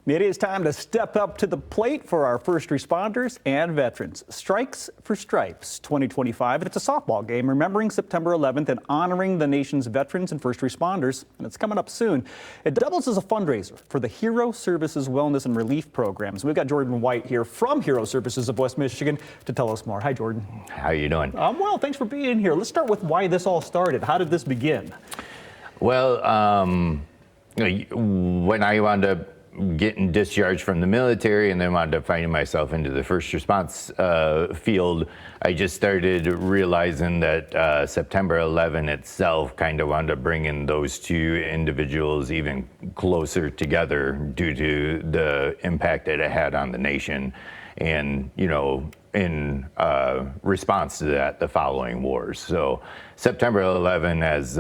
It is time to step up to the plate for our first responders and veterans. Strikes for Stripes 2025. It's a softball game remembering September 11th and honoring the nation's veterans and first responders. And it's coming up soon. It doubles as a fundraiser for the Hero Services Wellness and Relief Programs. We've got Jordan White here from Hero Services of West Michigan to tell us more. Hi, Jordan. How are you doing? I'm well. Thanks for being here. Let's start with why this all started. How did this begin? Well, when I wound up getting discharged from the military and then wound up finding myself into the first response field, I just started realizing that September 11 itself kind of wound up bringing those two individuals even closer together due to the impact that it had on the nation. And, you know, in response to that, the following wars. So September 11, as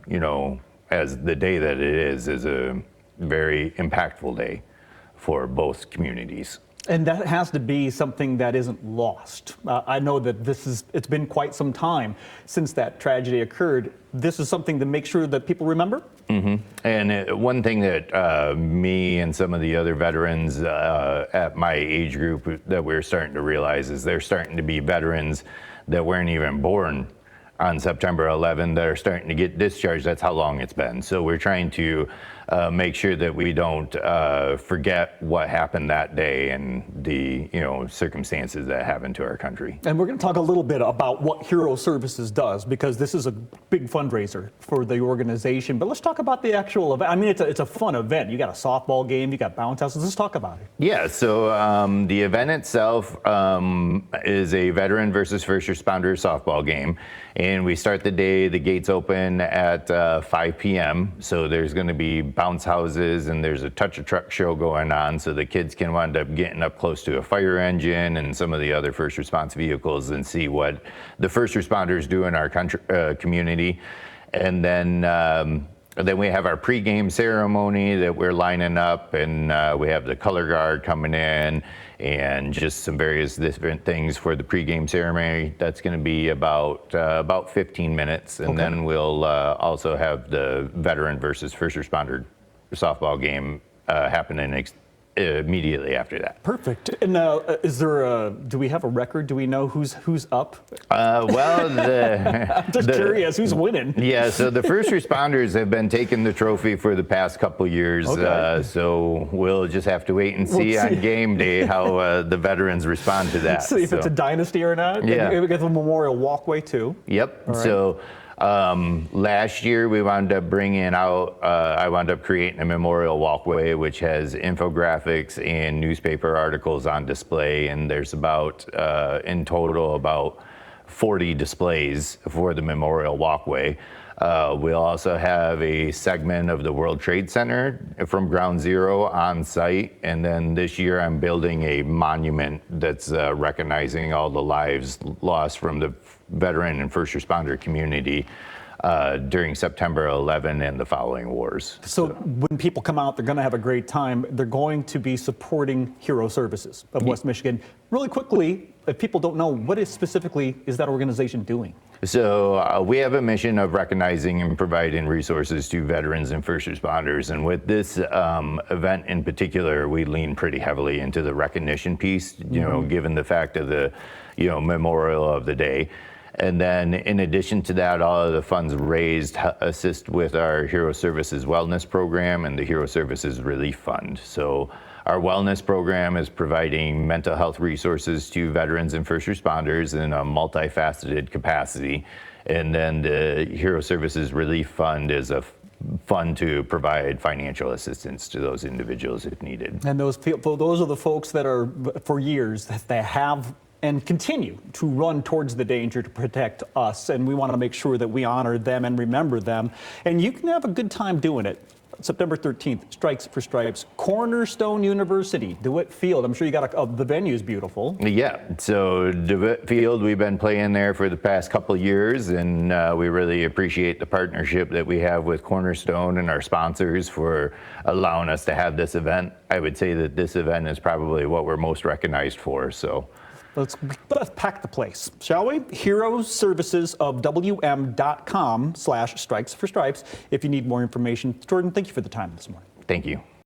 you know, as the day that it is a very impactful day for both communities. And that has to be something that isn't lost. I know that it's been quite some time since that tragedy occurred. This is something to make sure that people remember? Mm-hmm. And one thing that me and some of the other veterans at my age group that we're starting to realize is there's starting to be veterans that weren't even born on September 11 that are starting to get discharged. That's how long it's been. So we're trying to make sure that we don't forget what happened that day and the circumstances that happened to our country. And we're going to talk a little bit about what Hero Services does, because this is a big fundraiser for the organization. But let's talk about the actual event. I mean, it's a fun event. You got a softball game, you got bounce houses. Let's talk about it. Yeah, so the event itself is a veteran versus first responder softball game. And we start the day, the gates open at 5 p.m. So there's going to be bounce houses and there's a touch a truck show going on, so the kids can wind up getting up close to a fire engine and some of the other first response vehicles and see what the first responders do in our country, community. And then we have our pregame ceremony that we're lining up, and we have the color guard coming in and just some various different things for the pregame ceremony. That's going to be about 15 minutes. And then we'll also have the veteran versus first responder softball game happening immediately after that. Perfect. And do we have a record? Do we know who's up? Well, I'm just curious, who's winning? Yeah, so the first responders have been taking the trophy for the past couple years. So we'll just have to wait and see on game day how the veterans respond to that. See if it's a dynasty or not. Yeah. And we get the memorial walkway too. Yep. All right. So last year we wound up bringing out, I wound up creating a memorial walkway which has infographics and newspaper articles on display, and there's about, in total, about 40 displays for the memorial walkway. We'll also have a segment of the World Trade Center from Ground Zero on site, and then this year I'm building a monument that's recognizing all the lives lost from the veteran and first responder community during September 11 and the following wars. So when people come out, they're going to have a great time. They're going to be supporting Hero Services of West Michigan. Really quickly, if people don't know, what specifically is that organization doing? So we have a mission of recognizing and providing resources to veterans and first responders. And with this event in particular, we lean pretty heavily into the recognition piece, given the fact of the, memorial of the day. And then in addition to that, all of the funds raised assist with our Hero Services Wellness Program and the Hero Services Relief Fund. So our wellness program is providing mental health resources to veterans and first responders in a multifaceted capacity. And then the Hero Services Relief Fund is a fund to provide financial assistance to those individuals if needed. And those are the folks that are, for years, that they have and continue to run towards the danger to protect us. And we want to make sure that we honor them and remember them. And you can have a good time doing it. September 13th, Strikes for Stripes, Cornerstone University, DeWitt Field. I'm sure you got the venue's beautiful. Yeah, so DeWitt Field, we've been playing there for the past couple of years, and we really appreciate the partnership that we have with Cornerstone and our sponsors for allowing us to have this event. I would say that this event is probably what we're most recognized for. So let's pack the place, shall we? HeroServicesofWM.com/strikes for stripes if you need more information. Jordan, thank you for the time this morning. Thank you.